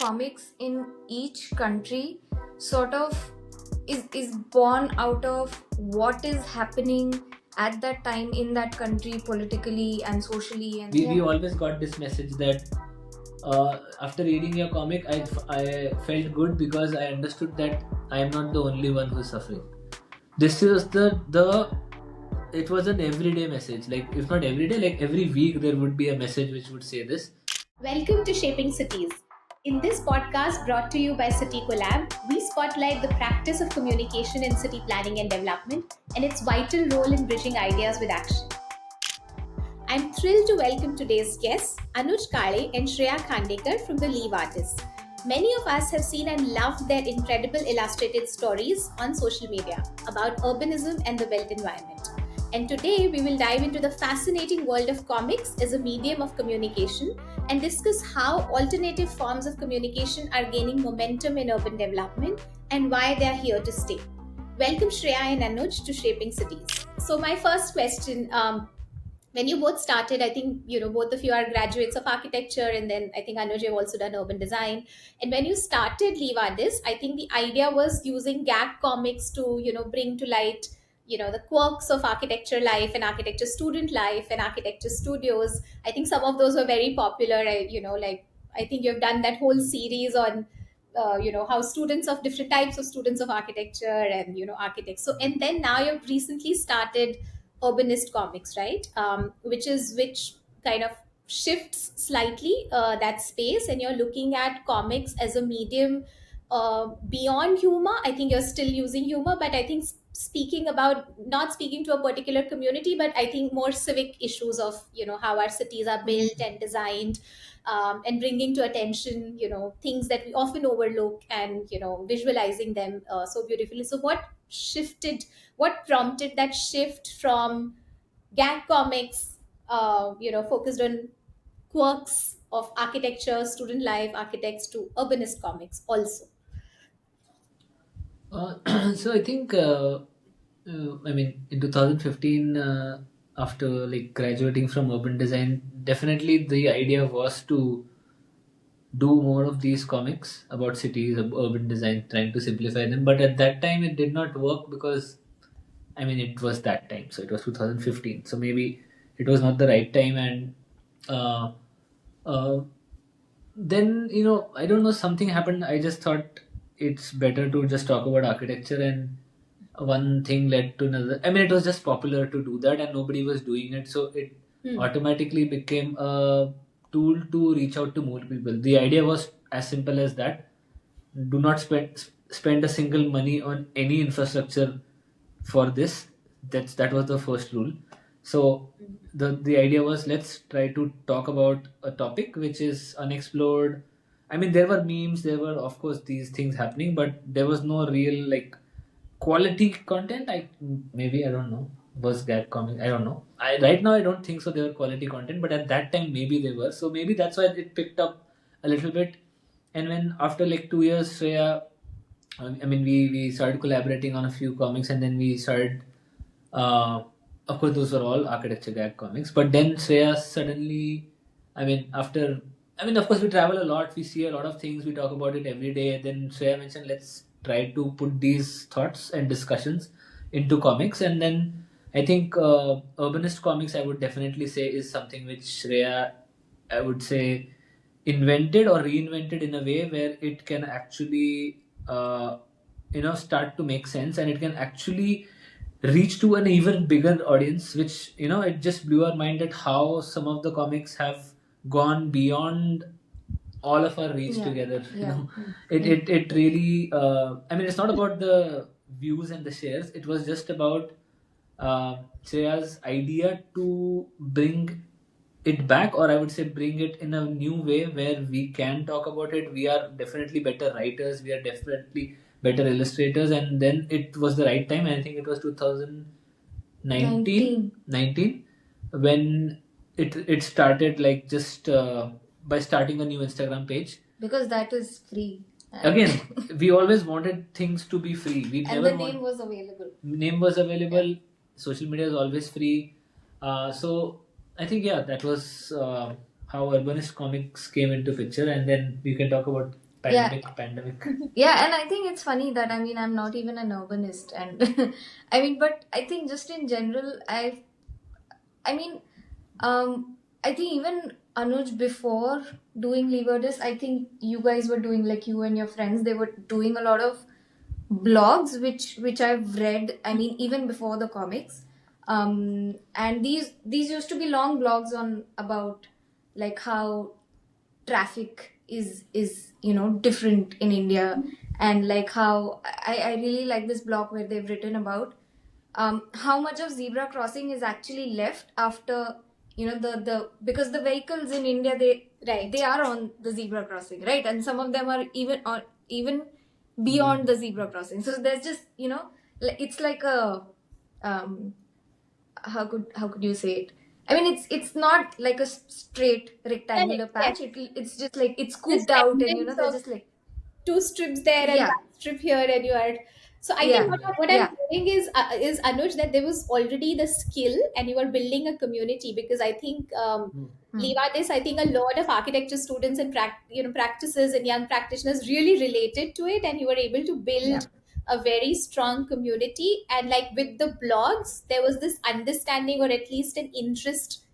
comics in each country sort of is born out of what is happening at that time in that country politically and socially. And we always got this message that after reading your comic, I felt good because I understood that I am not the only one who's suffering. This is it was an everyday message. Like, if not every day, like every week there would be a message which would say this. Welcome to Shaping Cities. In this podcast brought to you by City Collab, we spotlight the practice of communication in city planning and development and its vital role in bridging ideas with action. I'm thrilled to welcome today's guests, Anuj and Shreya Khandekar from the Leewardists. Many of us have seen and loved their incredible illustrated stories on social media about urbanism and the built environment. And today we will dive into the fascinating world of comics as a medium of communication and discuss how alternative forms of communication are gaining momentum in urban development and why they are here to stay. Welcome Shreya and Anuj to Shaping Cities. So my first question, when you both started, I think, both of you are graduates of architecture, and then I think Anuj, you've also done urban design. And when you started Leewardists, I think the idea was using gag comics to, bring to light, the quirks of architecture life and architecture student life and architecture studios. I think some of those were very popular. I think you've done that whole series on, how students of different types of students of architecture and, architects. So, and then now you've recently started Urbanist Comix, right? Which kind of shifts slightly that space, and you're looking at comics as a medium beyond humor. I think you're still using humor, but I think speaking about, not speaking to a particular community, but I think more civic issues of, how our cities are built and designed, and bringing to attention, things that we often overlook, and, visualizing them so beautifully. So what prompted that shift from gag comics, focused on quirks of architecture, student life, architects, to urbanist comics also? So I think, I mean, in 2015, after like graduating from urban design, definitely the idea was to do more of these comics about cities, urban design, trying to simplify them. But at that time, it did not work because, I mean, it was that time. So it was 2015. So maybe it was not the right time. And uh, uh, then, I don't know, something happened. I just thought it's better to just talk about architecture, and one thing led to another. I mean, it was just popular to do that, and nobody was doing it. So it automatically became a tool to reach out to more people. The idea was as simple as that. Do not spend a single money on any infrastructure for this. That was the first rule. So the idea was, let's try to talk about a topic which is unexplored. I mean, there were memes, there were of course these things happening, but there was no real like quality content. I don't know, was gag comic, I don't know. I Right now I don't think so they were quality content, but at that time maybe they were. So maybe that's why it picked up a little bit. And when after like 2 years, Shreya, I mean, we started collaborating on a few comics, and then we started. Of course, those were all architecture gag comics. But then Shreya suddenly, I mean, of course, we travel a lot. We see a lot of things. We talk about it every day. Then Shreya mentioned, let's try to put these thoughts and discussions into comics. And then I think Urbanist Comics, I would definitely say, is something which Shreya, I would say, invented or reinvented in a way where it can actually start to make sense, and it can actually reach to an even bigger audience, which, it just blew our mind at how some of the comics have gone beyond all of our reach together. It really, I mean, it's not about the views and the shares. It was just about Shreya's idea to bring it back, or I would say bring it in a new way where we can talk about it. We are definitely better writers, we are definitely better illustrators, and then it was the right time. I think it was 2019 when it started, like, just by starting a new Instagram page, because that is free. Again, we always wanted things to be free. And the name was available. Name was available. Yeah. Social media is always free. So I think, yeah, that was how Urbanist Comics came into picture, and then we can talk about Pandemic. Yeah, and I think it's funny that I'm not even an urbanist, and but I think just in general, I mean, I think even Anuj, before doing Leewardists, I think you guys were doing, like, you and your friends, they were doing a lot of blogs, which I've read. Even before the comics, and these used to be long blogs on about, like, how traffic is different in India, and like how I really like this blog where they've written about how much of zebra crossing is actually left after the because the vehicles in India, Right. they are on the zebra crossing, right, and some of them are even beyond the zebra crossing. So there's just it's like a um how could you say it? It's not like a straight rectangular Correct. Yes. patch. It's just like it's Just scooped out, and remnants they're of just like, two strips there and yeah, one strip here, and you are. So I think yeah, what I'm yeah, hearing is Anuj, that there was already the skill and you are building a community, because I think hmm, Leavadis, I think a lot of architecture students and practices and young practitioners really related to it, and you were able to yeah, build a very strong community. And like with the blogs, there was this understanding, or at least an interest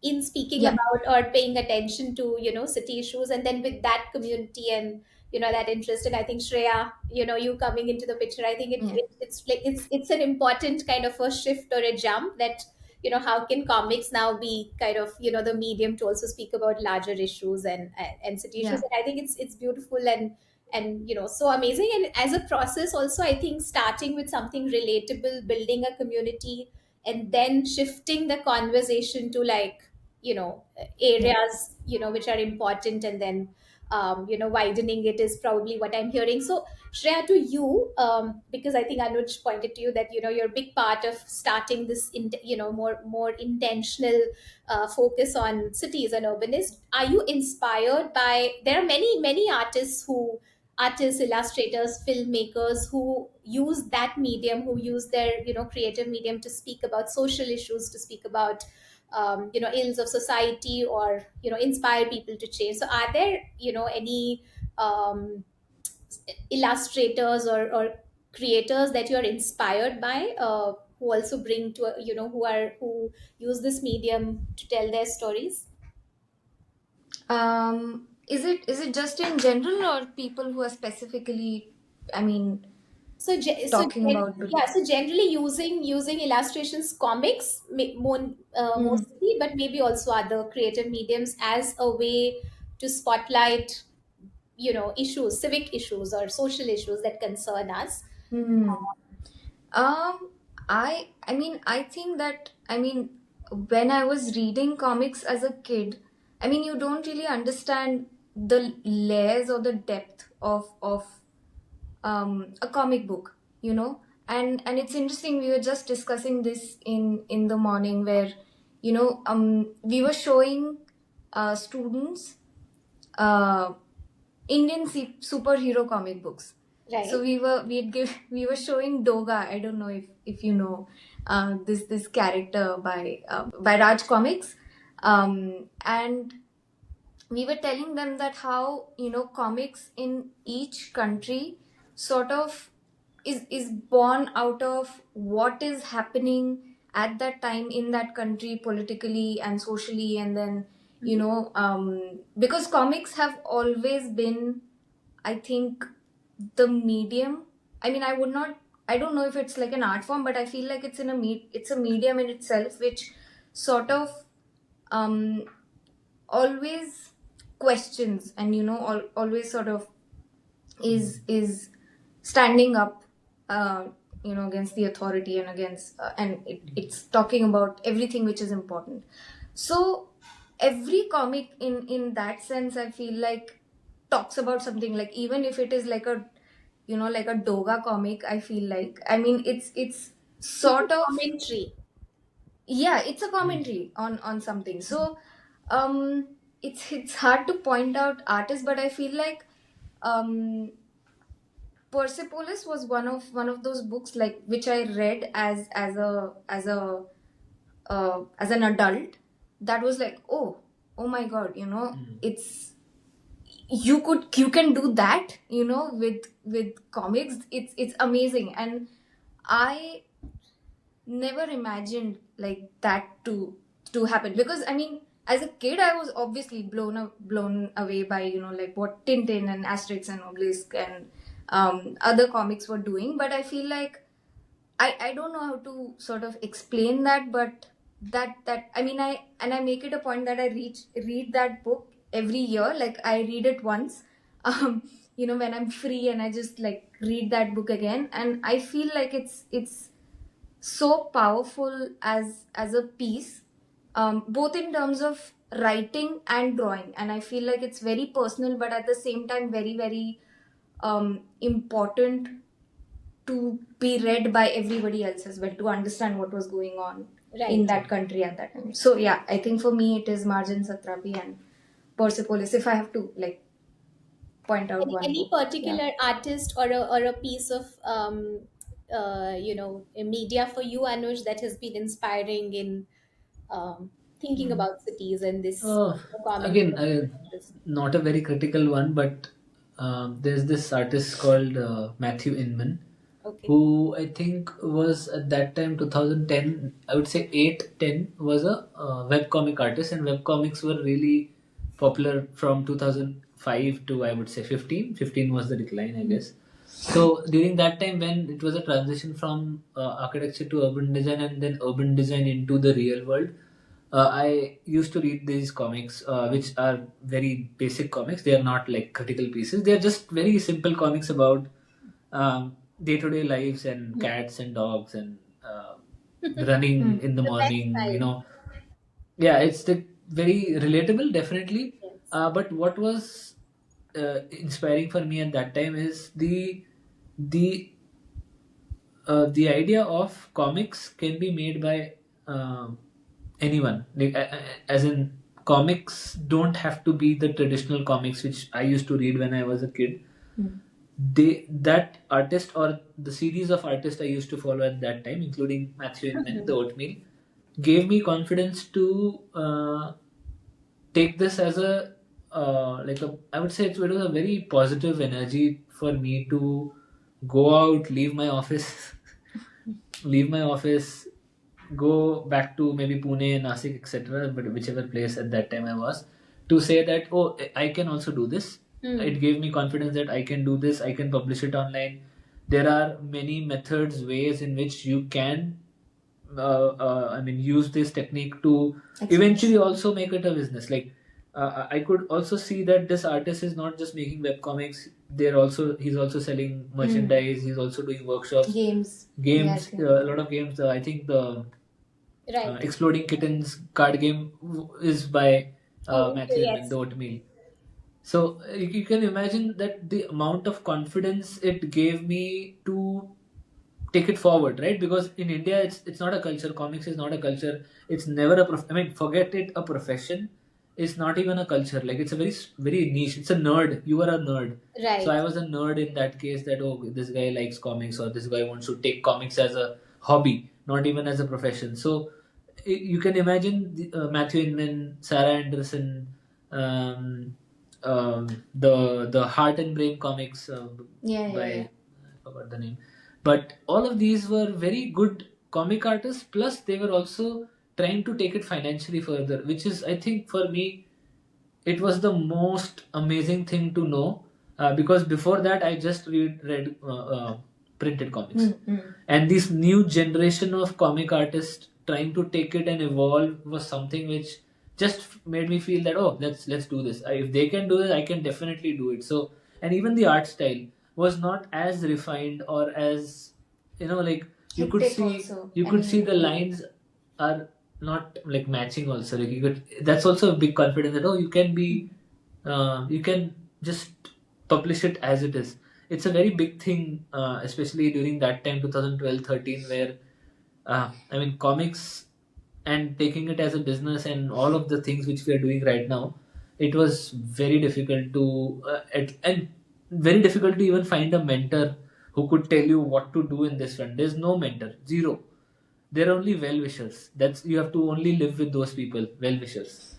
in speaking yeah, about or paying attention to city issues. And then with that community and that interest, and I think Shreya, you coming into the picture, I think yeah, it's like it's an important kind of a shift or a jump, that how can comics now be kind of the medium to also speak about larger issues and city issues. yeah. And I think it's beautiful and so amazing. And as a process also, I think starting with something relatable, building a community, and then shifting the conversation to, like, Yeah. areas which are important, and then widening it is probably what I'm hearing. So Shreya, to you, because I think Anuj pointed to you that you're a big part of starting this more intentional focus on cities and urbanists. Are you inspired by, there are many artists, illustrators, filmmakers who use that medium, who use their creative medium to speak about social issues, to speak about ills of society, or inspire people to change. So are there any um, illustrators or creators that you are inspired by, who also bring to who use this medium to tell their stories? Is it just in general, or people who are specifically, I mean, talking about Yeah, so generally using illustrations, comics, Mm. mostly, but maybe also other creative mediums as a way to spotlight issues, civic issues or social issues that concern us. Hmm. Um, I think that, when I was reading comics as a kid, you don't really understand the layers or the depth of a comic book, and it's interesting. We were just discussing this in the morning, where we were showing students uh, Indian superhero comic books. So Right. we were showing Doga. I don't know if you know this character by Raj Comics, and we were telling them that how comics in each country sort of is born out of what is happening at that time in that country, politically and socially, and then because comics have always been, I think, the medium. I don't know if it's like an art form, but I feel like it's a medium in itself, which sort of um always questions, and always sort of is standing up, uh, against the authority, and against it's talking about everything which is important. So every comic in that sense, I feel like, talks about something, like, even if it is like a like a Doga comic, I feel like, it's It's a sort of, commentary. yeah, it's a commentary on something. So it's hard to point out artists, but I feel like Persepolis was one of those books, like, which I read as an adult, that was like, oh my god, it's you can do that, with comics. It's amazing, and I never imagined like that to happen, because I mean, as a kid I was obviously blown away by, like what Tintin and Asterix and Obelisk and other comics were doing. But I feel like I don't know how to sort of explain that, but that I mean, I make it a point that I read that book every year. Like I read it once, um, when I'm free, and I just like read that book again, and I feel like it's so powerful as a piece, both in terms of writing and drawing. And I feel like it's very personal, but at the same time very very important to be read by everybody else as well, to understand what was going on in that country at that time. So yeah, I think for me it is Marjan Satrapi and Persepolis, if I have to like point out one Any book. particular artist or a piece of media for you, Anuj, that has been inspiring in thinking about cities and this Uh, comic? Again, not a very critical one, but there's this artist called Matthew Inman, Okay. who I think was at that time 2010, I would say 8, 10, was a webcomic artist, and webcomics were really popular from 2005 to I would say 15. 15 was the decline, I guess. So during that time, when it was a transition from architecture to urban design, and then urban design into the real world, I used to read these comics, which are very basic comics. They are not like critical pieces. They are just very simple comics about day-to-day lives and cats and dogs and running in the The best morning. time. Yeah, it's the very relatable, definitely. Yes. But what was inspiring for me at that time is the the idea of comics can be made by anyone. Like, as in, comics don't have to be the traditional comics which I used to read when I was a kid. That artist or the series of artists I used to follow at that time, including Matthew Inman, the Oatmeal, gave me confidence to take this as a like a, I would say it was a very positive energy for me to go out, leave my office, leave my office, go back to maybe Pune, Nasik, etc., but whichever place at that time I was, to say that, oh, I can also do this. It gave me confidence that I can do this, I can publish it online. There are many methods, ways in which you can, I mean, use this technique to eventually also make it a business. Like, I could also see that this artist is not just making web comics. He's also selling merchandise. He's also doing workshops, Games. games, Yes, a lot of games. I think the Right. Exploding Kittens card game is by Oh, okay, Matthew Inman, yes. the Oatmeal. So you can imagine that the amount of confidence it gave me to take it forward, right? Because in India, it's not a culture. Comics is not a culture. It's never a I mean, forget it. A profession. It's not even a culture. Like, it's a very niche. It's a nerd. You are a nerd. Right. So I was a nerd in that case. That, oh, this guy likes comics, or this guy wants to take comics as a hobby, not even as a profession. So you can imagine Matthew Inman, Sarah Anderson, um, the Heart and Brain comics by yeah. I forgot the name, but all of these were very good comic artists. Plus, they were also trying to take it financially further, which is, I think, for me, it was the most amazing thing to know, because before that I just read printed comics, and this new generation of comic artists trying to take it and evolve was something which just made me feel that, oh, let's do this. If they can do it, I can definitely do it. So, and even the art style was not as refined, or as, like, you could Hectic see also. you I could mean, see the lines are not like matching also. Like, you could, that's also a big confidence that, oh, you can be you can just publish it as it is. It's a very big thing, especially during that time, 2012, 13, where I mean, comics and taking it as a business and all of the things which we are doing right now, it was very difficult to and very difficult to even find a mentor who could tell you what to do in this front. There's no mentor, zero. They're only well wishers. That's, you have to only live with those people, well wishers.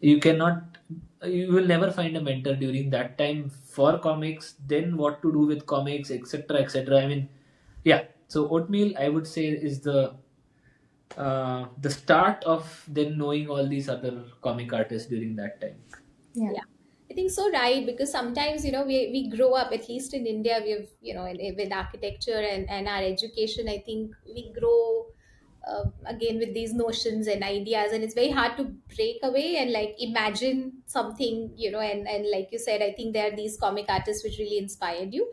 You cannot you will never find a mentor during that time for comics, then what to do with comics, etc., etc. I mean, yeah. So Oatmeal, I would say, is the start of then knowing all these other comic artists during that time. Yeah. Yeah, I think so, right? Because sometimes, we grow up, at least in India, we've, with architecture and our education, I think we grow again with these notions and ideas, and it's very hard to break away and like imagine something, and like you said, I think there are these comic artists which really inspired you.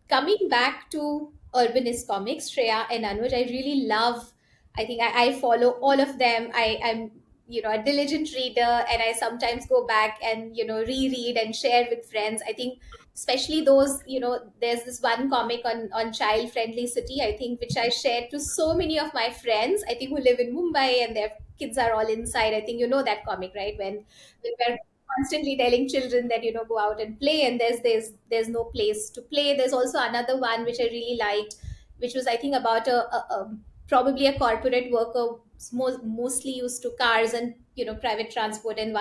Coming back to Urbanist Comics, Shreya and Anuj, I really love. I think I follow all of them. I'm a diligent reader, and I sometimes go back and reread and share with friends. I think especially those, there's this one comic on child friendly city, I think, which I shared to so many of my friends, I think, who live in Mumbai, and their kids are all inside. I think you know that comic, right? When we're constantly telling children that go out and play, and there's no place to play. There's also another one which I really liked, which was, I think, about a probably a corporate worker, mostly used to cars and private transport, and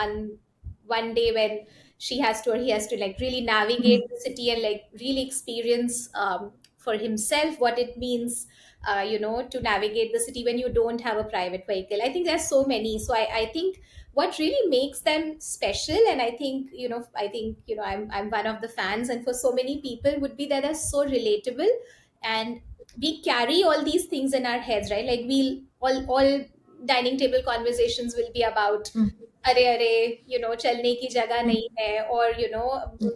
one day when she has to or he has to like really navigate the city and like really experience for himself what it means, to navigate the city when you don't have a private vehicle. I think there's so many. So I think what really makes them special, and I think I'm one of the fans, and for so many people would be that they're so relatable, and we carry all these things in our heads, right? Like we'll all dining table conversations will be about Mm. अरे अरे चलने की जगह Mm. नहीं है, or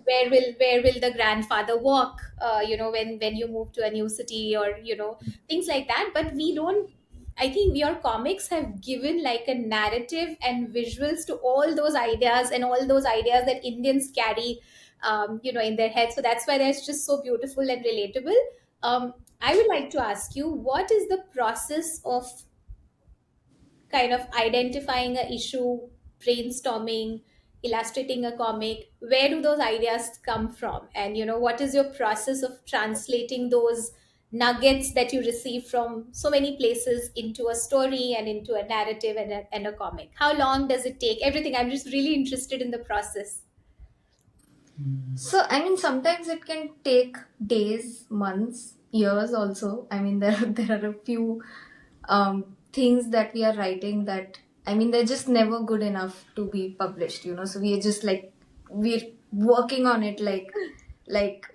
where will the grandfather walk, when you move to a new city, or things like that. But we don't. I think your comics have given like a narrative and visuals to all those ideas, and all those ideas that Indians carry, in their head. So that's why they're just so beautiful and relatable. I would like to ask you, what is the process of kind of identifying a issue, brainstorming, illustrating a comic? Where do those ideas come from? And what is your process of translating those nuggets that you receive from so many places into a story and into a narrative and a comic? How long does it take? Everything. I'm just really interested in the process. So, I mean, sometimes it can take days, months, years also. I mean, there are a few things that we are writing that, I mean, they're just never good enough to be published, So we are just like, we're working on it like, like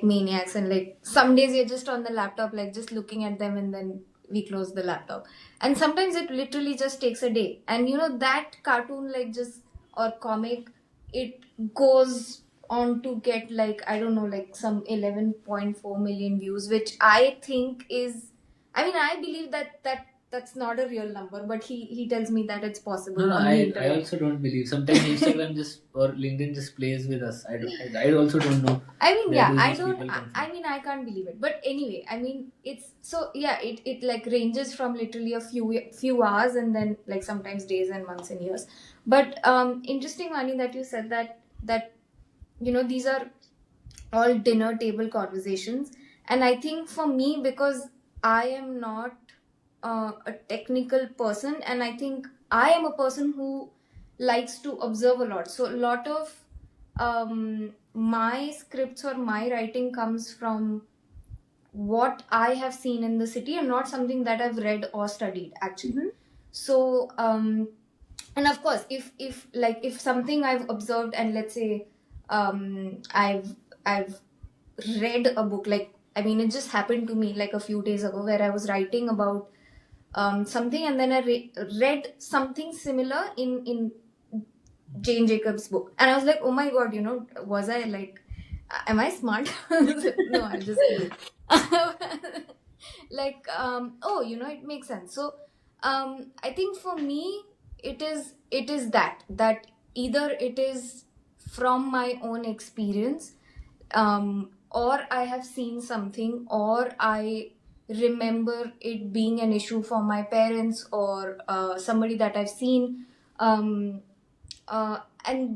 maniacs. And like some days you're just on the laptop, like just looking at them, and then we close the laptop. And sometimes it literally just takes a day. And that cartoon, like just, or comic, it goes on to get like, I don't know, like some 11.4 million views, which I think is, I mean, I believe that's not a real number, but he tells me that it's possible No, on the I internet. also don't believe. Sometimes Instagram just or LinkedIn just plays with us. I also don't know. I mean, Where yeah, do I these don't. people come from? I mean, I can't believe it. But anyway, I mean, it's so yeah. It like ranges from literally a few hours, and then like sometimes days and months and years. But interesting, Vani, that you said that these are all dinner table conversations, and I think for me, because I am not a technical person, and I think I am a person who likes to observe a lot. So a lot of my scripts or my writing comes from what I have seen in the city, and not something that I've read or studied actually. Mhm. So and of course, if something I've observed, and let's say I've read a book, like, I mean, it just happened to me like a few days ago, where I was writing about something, and then I read something similar in Jane Jacobs' book, and I was like, oh my god, was I like, am I smart? No, I'm just kidding. Like, oh, it makes sense. So I think for me, it is that either it is from my own experience, or I have seen something, or I remember it being an issue for my parents, or somebody that I've seen, and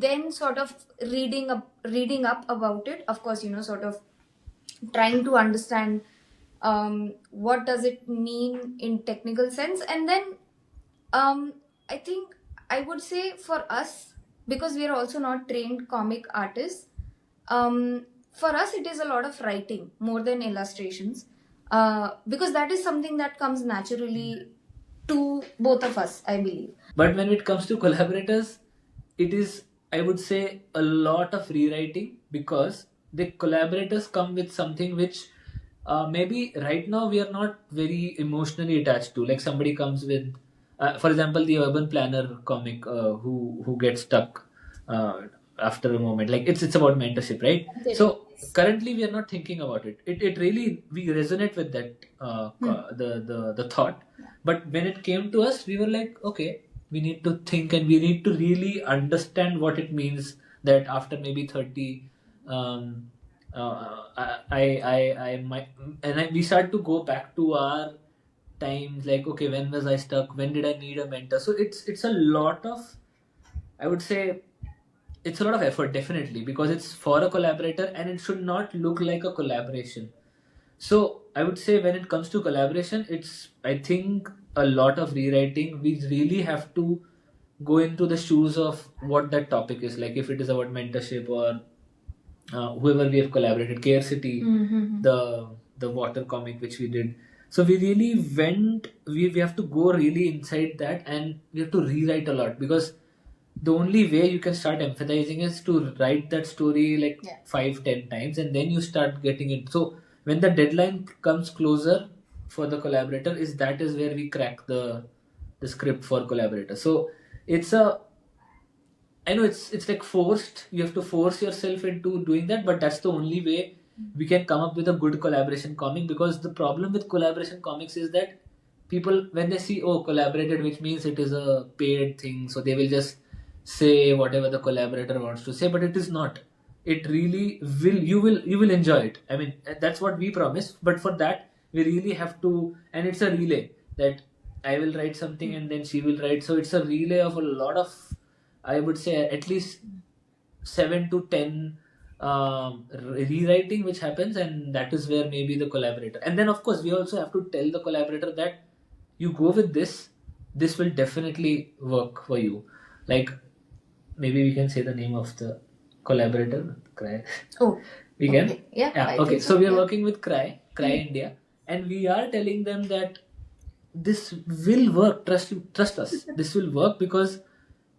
then sort of reading up about it. Of course, sort of trying to understand what does it mean in technical sense, and then I think I would say for us, because we are also not trained comic artists. For us, it is a lot of writing more than illustrations, because that is something that comes naturally to both of us, I believe. But when it comes to collaborators, it is, I would say, a lot of rewriting, because the collaborators come with something which maybe right now we are not very emotionally attached to. Like somebody comes with, for example, the urban planner comic, who gets stuck after a moment. Like it's about mentorship, right? Absolutely. So currently we are not thinking about it. It really, we resonate with that the thought. But when it came to us, we were like, okay, we need to think and we need to really understand what it means that after maybe 30, I might, we start to go back to our times, like, okay, when was I stuck? When did I need a mentor? So it's a lot of, I would say, it's a lot of effort, definitely, because it's for a collaborator and it should not look like a collaboration. So I would say when it comes to collaboration, it's, I think, a lot of rewriting. We really have to go into the shoes of what that topic is. Like if it is about mentorship or whoever we have collaborated, Care City, the water comic which we did. So we really went. We have to go really inside that, and we have to rewrite a lot, because the only way you can start empathizing is to write that story like 5-10 times, and then you start getting it. So when the deadline comes closer for the collaborator, is where we crack the script for collaborator. So it's a, I know it's like forced. You have to force yourself into doing that, but that's the only way we can come up with a good collaboration comic. Because the problem with collaboration comics is that people, when they see, oh, collaborated, which means it is a paid thing, so they will just say whatever the collaborator wants to say, but it is not. It really will, you will enjoy it. I mean, that's what we promise. But for that, we really have to, and it's a relay, that I will write something and then she will write. So it's a relay of a lot of, I would say, at least 7 to 10 rewriting which happens, and that is where maybe the collaborator. And then of course we also have to tell the collaborator that you go with this will definitely work for you. Like maybe we can say the name of the collaborator, Cry. Oh, We can? okay. Yeah, Yeah. I Okay. think So we are yeah. working with Cry India, and we are telling them that this will work. Trust us. This will work, because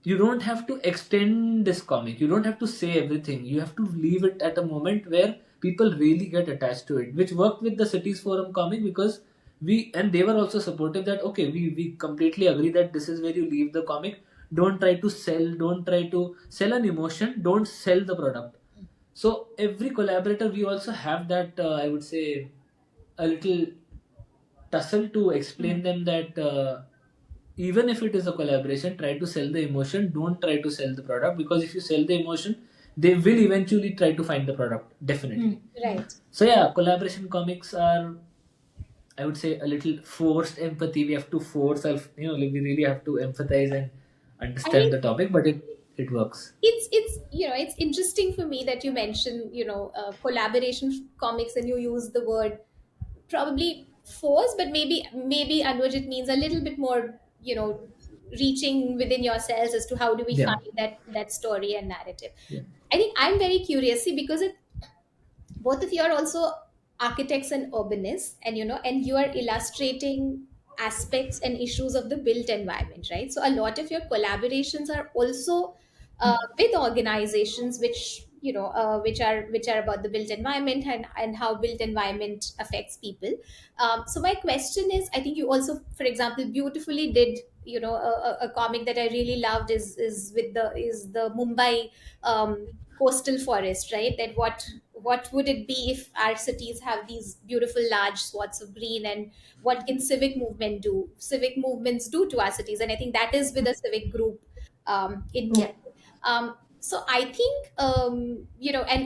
you don't have to extend this comic. You don't have to say everything. You have to leave it at a moment where people really get attached to it, which worked with the Cities Forum comic, because they were also supportive that, okay, we completely agree that this is where you leave the comic. Don't try to sell an emotion, don't sell the product. So every collaborator, we also have that, I would say, a little tussle to explain them that even if it is a collaboration, try to sell the emotion, don't try to sell the product, because if you sell the emotion, they will eventually try to find the product, definitely. Right. So yeah, collaboration comics are, I would say, a little forced empathy. We have to force like we really have to empathize and I understand mean, the topic, but it works. it's it's interesting for me that you mentioned collaboration comics and you use the word probably force, but maybe Anuj, it means a little bit more reaching within yourselves as to how do we Yeah. find that story and narrative. Yeah. I think I'm very curious, see, because both of you are also architects and urbanists, and and you are illustrating aspects and issues of the built environment, right? So a lot of your collaborations are also with organizations which which are about the built environment and how built environment affects people. So my question is, I think you also, for example, beautifully did a comic that I really loved is the Mumbai coastal forest, right? That what would it be if our cities have these beautiful large swaths of green, and what can civic movements do to our cities? And I think that is with a civic group in Yeah. Mumbai. So I think and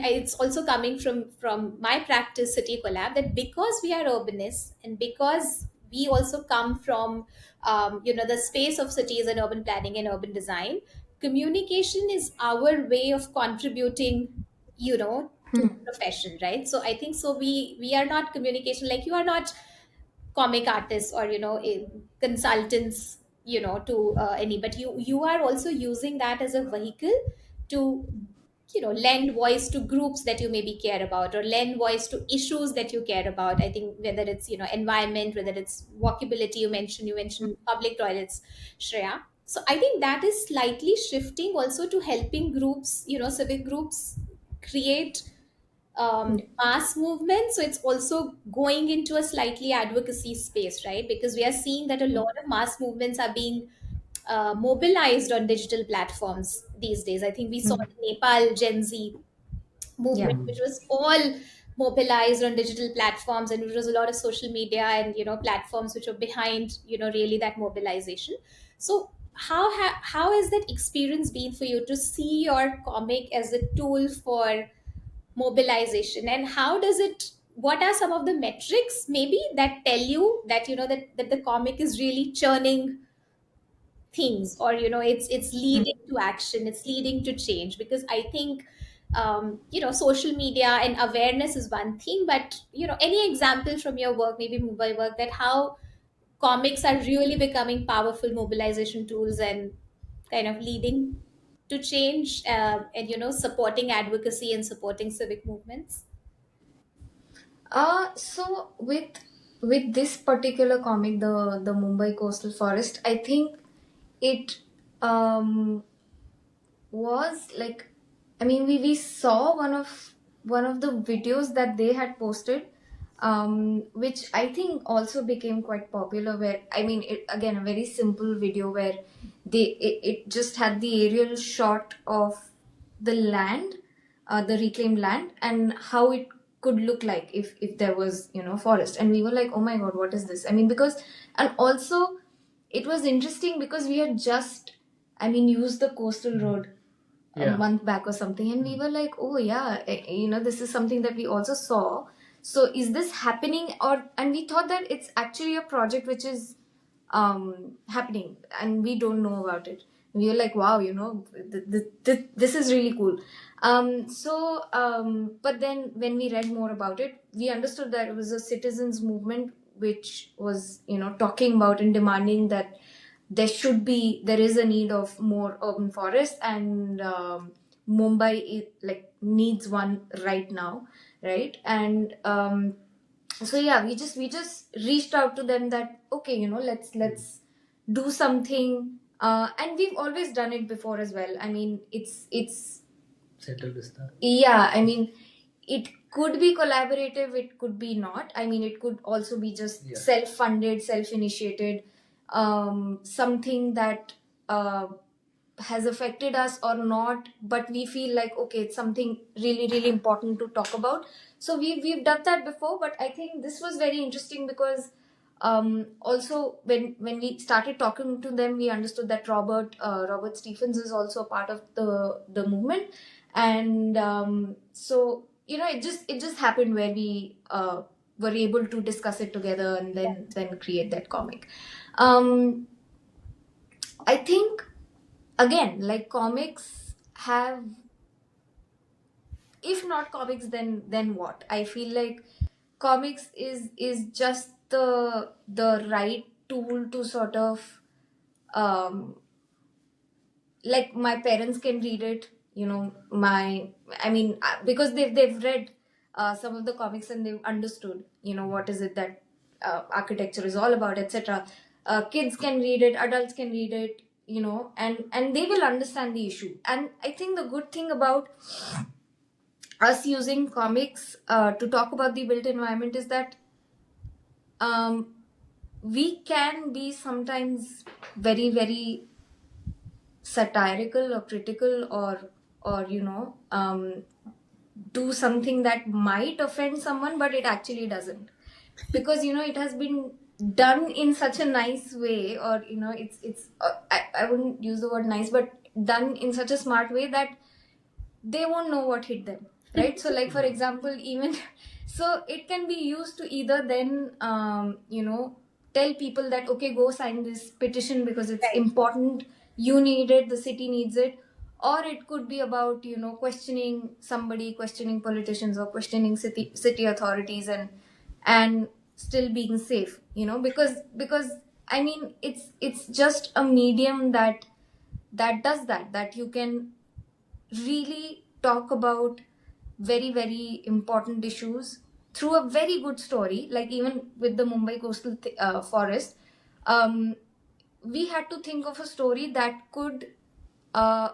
it's also coming from my practice, City Collab, that because we are urbanists and because we also come from the space of cities and urban planning and urban design, communication is our way of contributing to the profession, right? So I think so we are not communication, like you are not comic artists or consultants to any, but you are also using that as a vehicle to lend voice to groups that you maybe care about, or lend voice to issues that you care about. I think whether it's environment, whether it's walkability, you mentioned public toilets, Shreya. So I think that is slightly shifting also to helping groups, civic groups, create mass movement. So it's also going into a slightly advocacy space, right? Because we are seeing that a lot of mass movements are being mobilized on digital platforms these days. I think we saw the Nepal Gen Z Yeah. movement, which was all mobilized on digital platforms, and it was a lot of social media and platforms which are behind really that mobilization. So how has that experience been for you to see your comic as a tool for mobilization, and how does it, what are some of the metrics maybe that tell you that that the comic is really churning things, or it's leading to action, it's leading to change? Because I think social media and awareness is one thing, but any example from your work, maybe mobile work, that how comics are really becoming powerful mobilization tools and kind of leading to change, and supporting advocacy and supporting civic movements. So with this particular comic, the Mumbai Coastal Forest, I think it um was like, I mean, we saw one of the videos that they had posted, which I think also became quite popular, where, I mean, it, again, a very simple video where it just had the aerial shot of the land, the reclaimed land, and how it could look like if there was, forest. And we were like, oh my god, what is this? I mean, because, and also it was interesting because we had just, I mean, used the coastal road a Yeah. month back or something, and we were like, oh yeah, this is something that we also saw. So is this happening? Or, and we thought that it's actually a project which is happening and we don't know about it. We were like, wow, this is really cool. But then when we read more about it, we understood that it was a citizens movement which was, talking about and demanding that there is a need of more urban forest, and Mumbai like needs one right now, right? And so yeah, we just reached out to them that, okay, let's do something, and we've always done it before as well. I mean, it's Settled Vista. yeah, I mean, it could be collaborative, it could be not. I mean, it could also be just self-funded, self-initiated, something that has affected us or not, but we feel like, okay, it's something really really important to talk about. So we've done that before, but I think this was very interesting because also when we started talking to them, we understood that Robert Stephens is also a part of the movement. And so it just happened where we were able to discuss it together and then create that comic. I think, again, like, comics have, if not comics, then what? I feel like comics is just the right tool to sort of, um like, my parents can read it, I mean, because they've read some of the comics and they've understood, what is it that architecture is all about, etc. Kids can read it, adults can read it, and they will understand the issue. And I think the good thing about us using comics to talk about the built environment is that um, we can be sometimes very very satirical or critical, or do something that might offend someone, but it actually doesn't, because it has been done in such a nice way, or I wouldn't use the word nice, but done in such a smart way that they won't know what hit them, right? So, like, for example, even so it can be used to either then tell people that, okay, go sign this petition because it's Right. important, you need it, the city needs it. Or it could be about questioning somebody, questioning politicians, or questioning city authorities, and still being safe, because I mean, it's just a medium that does that you can really talk about very very important issues through a very good story. Like even with the Mumbai coastal forest, um, we had to think of a story that could uh,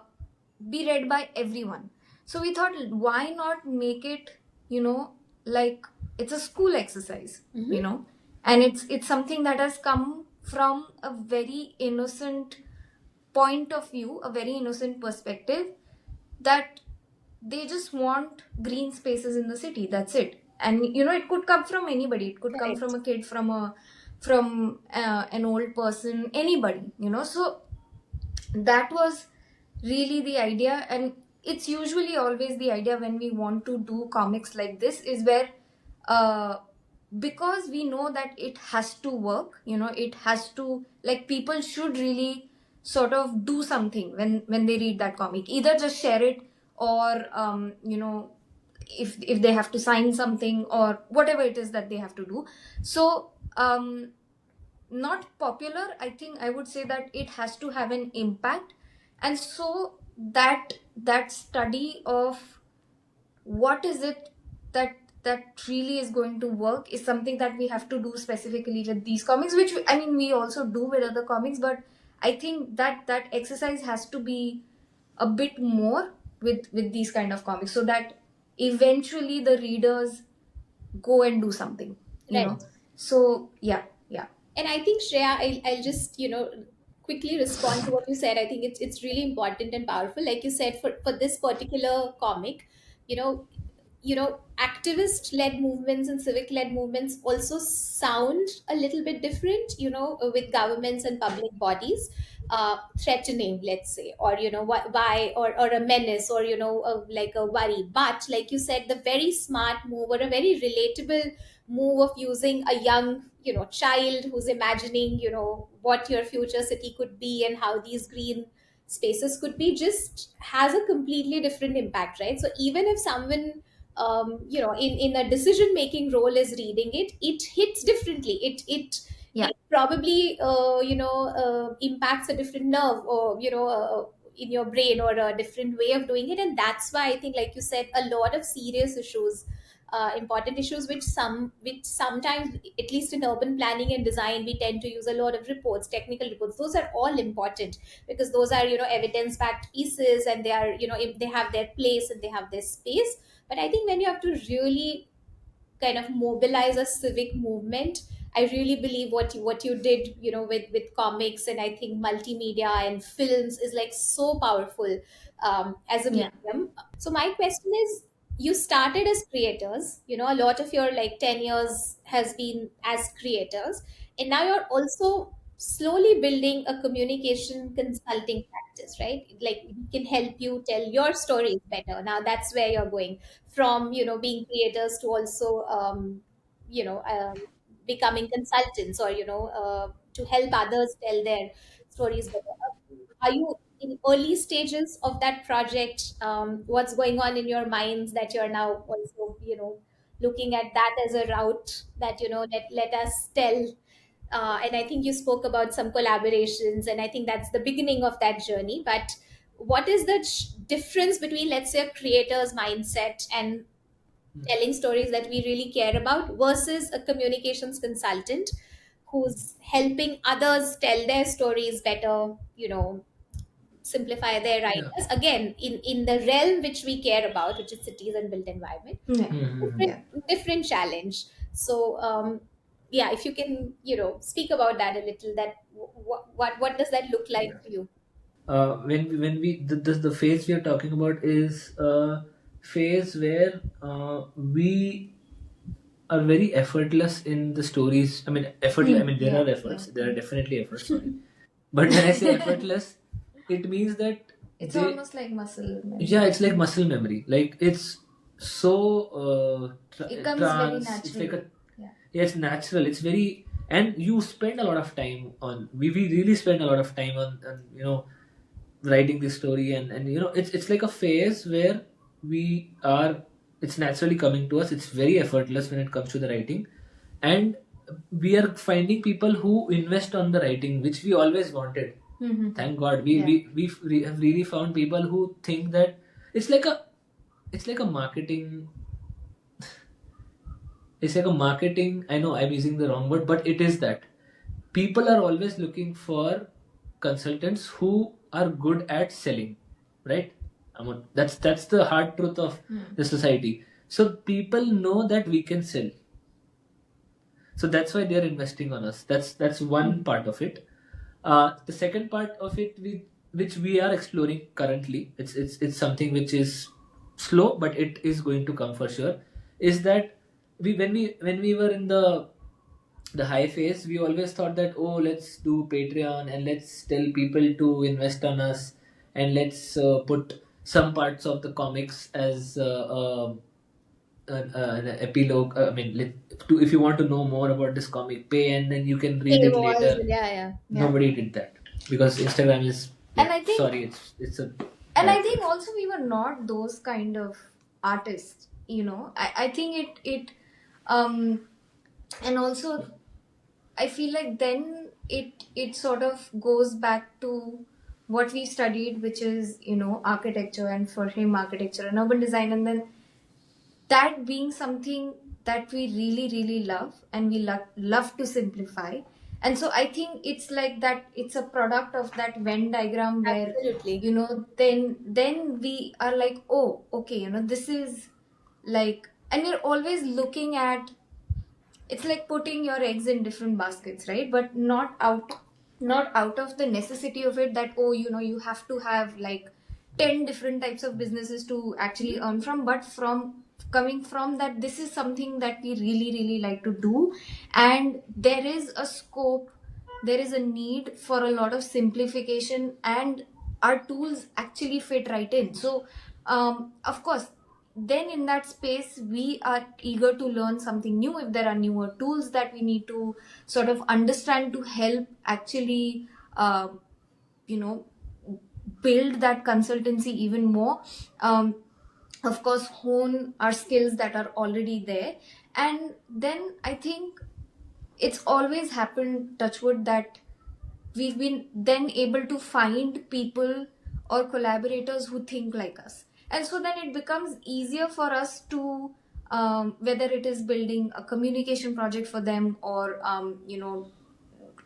be read by everyone. So we thought, why not make it, like it's a school exercise, and it's something that has come from a very innocent point of view, a very innocent perspective, that they just want green spaces in the city. That's it. And it could come from anybody. It could come Correct. from a kid, from an old person, anybody. So that was really the idea. And it's usually always the idea when we want to do comics like this, is where uh, because we know that it has to work, it has to, like, people should really sort of do something when they read that comic, either just share it, or if they have to sign something or whatever it is that they have to do. So not popular, I think I would say that it has to have an impact. And so that study of what is it that really is going to work is something that we have to do specifically with these comics, which, I mean, we also do with other comics, but I think that exercise has to be a bit more with these kind of comics, so that eventually the readers go and do something, Right. so yeah. And I think, Shreya, I'll just quickly respond to what you said. I think it's really important and powerful. Like you said, for this particular comic, you know, activist led movements and civic led movements also sound a little bit different, with governments and public bodies threatening, let's say, or why, or a menace, or like a worry. But like you said, the very smart move, or a very relatable move of using a young child who's imagining what your future city could be and how these green spaces could be, just has a completely different impact, right? So even if someone in a decision making role is reading it, it hits differently. Yeah. It probably impacts a different nerve, or in your brain, or a different way of doing it. And that's why I think, like you said, a lot of serious issues, important issues, which sometimes, at least in urban planning and design, we tend to use a lot of reports, technical reports. Those are all important, because those are evidence backed pieces, and they are if they have their place and they have their space. But I think when you have to really kind of mobilize a civic movement, I really believe what you did with comics, and I think multimedia and films is like so powerful as a Yeah. medium. So my question is, you started as creators, a lot of your like 10 years has been as creators, and now you're also slowly building a communication consulting practice, right? Like, we can help you tell your stories better. Now that's where you're going from, being creators to also you know um, becoming consultants, or to help others tell their stories better. Are you in early stages of that project? What's going on in your minds that you're now also looking at that as a route that let us tell? And I think you spoke about some collaborations, and I think that's the beginning of that journey. But what is the difference between, let's say, a creator's mindset and telling stories that we really care about, versus a communications consultant who's helping others tell their stories better, simplify their Yeah. ideas, again, in the realm which we care about, which is cities and built environment? Yeah. Mhm. different different challenge. So yeah, if you can speak about that a little, that what does that look like Yeah. to you? When we the phase we are talking about is a phase where we are very effortless in the stories. I mean, effortless. I mean, there Yeah. are efforts. There are definitely efforts. Sorry, but when I say effortless, it means that It's they. almost like muscle memory. Yeah, it's like muscle memory. Like it's so It comes very trans. It's like naturally. a Yeah. yeah, it's natural. It's very, and you spend a lot of time on. We really spend a lot of time on writing this story, and it's like a phase where we are. It's naturally coming to us. It's very effortless when it comes to the writing, and we are finding people who invest on the writing, which we always wanted. Thank God, we have really found people who think that it's like a marketing. It's like a marketing. I know I'm using the wrong word, but it is that people are always looking for consultants who are good at selling, right? That's the hard truth of the society. So people know that we can sell, so that's why they're investing on us. That's one part of it. The second part of it, which we are exploring currently, it's something which is slow, but it is going to come for sure. Is that when we were in the high phase, we always thought that, oh, let's do Patreon and let's tell people to invest on us, and let's put some parts of the comics as an epilogue. I mean, if you want to know more about this comic, pay and then you can read it later. Yeah. Nobody did that because Instagram is. And I think- sorry, it's a. And I think also we were not those kind of artists, I think it and also I feel like then it sort of goes back to what we studied, which is architecture, and for him architecture and urban design, and then that being something that we really really love, and we love to simplify. And so I think it's like that, it's a product of that Venn diagram where Absolutely. then we are like, oh, okay, this is like, and we're always looking at, it's like putting your eggs in different baskets, right? But not out of the necessity of it, that, oh, you have to have like 10 different types of businesses to actually earn from, but from coming from that, this is something that we really really like to do, and there is a scope, there is a need for a lot of simplification, and our tools actually fit right in. So of course, then in that space we are eager to learn something new. If there are newer tools that we need to sort of understand to help actually you know build that consultancy even more, of course hone our skills that are already there. And then I think it's always happened, touchwood, that we've been then able to find people or collaborators who think like us, and so then it becomes easier for us to whether it is building a communication project for them, or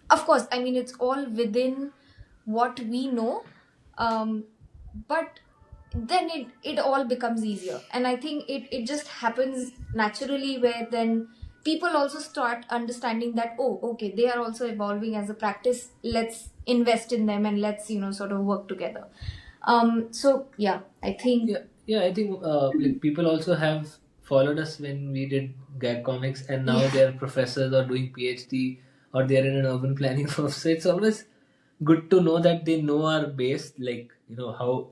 of course, I mean, it's all within what we know, but then it all becomes easier. And I think it just happens naturally, where then people also start understanding that, oh, okay, they are also evolving as a practice, let's invest in them, and let's sort of work together. So yeah, I think I think like people also have followed us when we did gag comics, and now Yeah. they're professors or doing PhD, or they're in an urban planning firm. So it's always good to know that they know our base, like how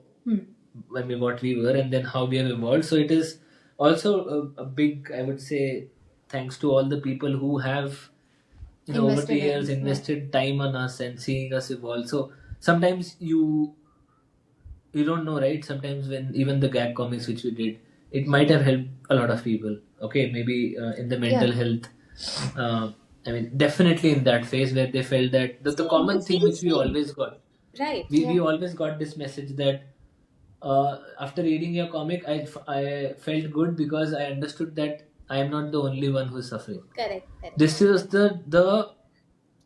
I mean what we were, and then how we have evolved. So it is also a big, I would say, thanks to all the people who have over Invested the years in, yeah. invested time on us and seeing us evolve. So sometimes you don't know, right? Sometimes when even the gag comics which we did, it might have helped a lot of people. Okay, maybe in the mental health. I mean, definitely in that phase where they felt that the common thing which we always got. Right. We always got this message that after reading your comic, I felt good because I understood that I am not the only one who's suffering. Correct. This is the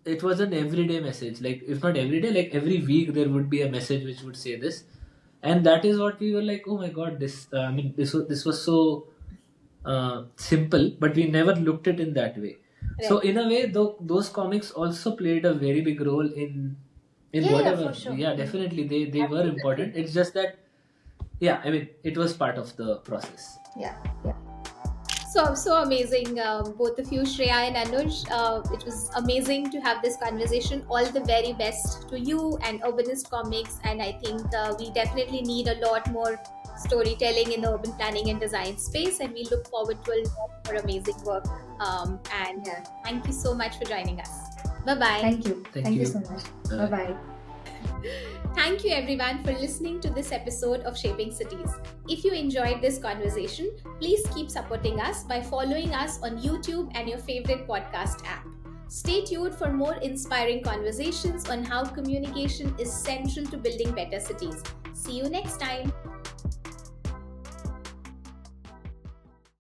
it was an everyday message. Like, if not every day, like every week there would be a message which would say this, and that is what we were like, oh my god, this I mean, this was so simple, but we never looked it in that way. So in a way, those comics also played a very big role in Yeah, whatever. for sure. Yeah, definitely they were important. It's just that, yeah, I mean, it was part of the process. yeah. So amazing, both of you, Shreya and Anuj. It was amazing to have this conversation. All the very best to you and Urbanist Comix, and I think we definitely need a lot more storytelling in the urban planning and design space, and we look forward to a lot more amazing work. And Yeah. thank you so much for joining us. Bye bye. Thank you. Thank Thank you you. so much. Bye. Bye bye. Thank you everyone for listening to this episode of Shaping Cities. If you enjoyed this conversation, please keep supporting us by following us on YouTube and your favorite podcast app. Stay tuned for more inspiring conversations on how communication is central to building better cities. See you next time.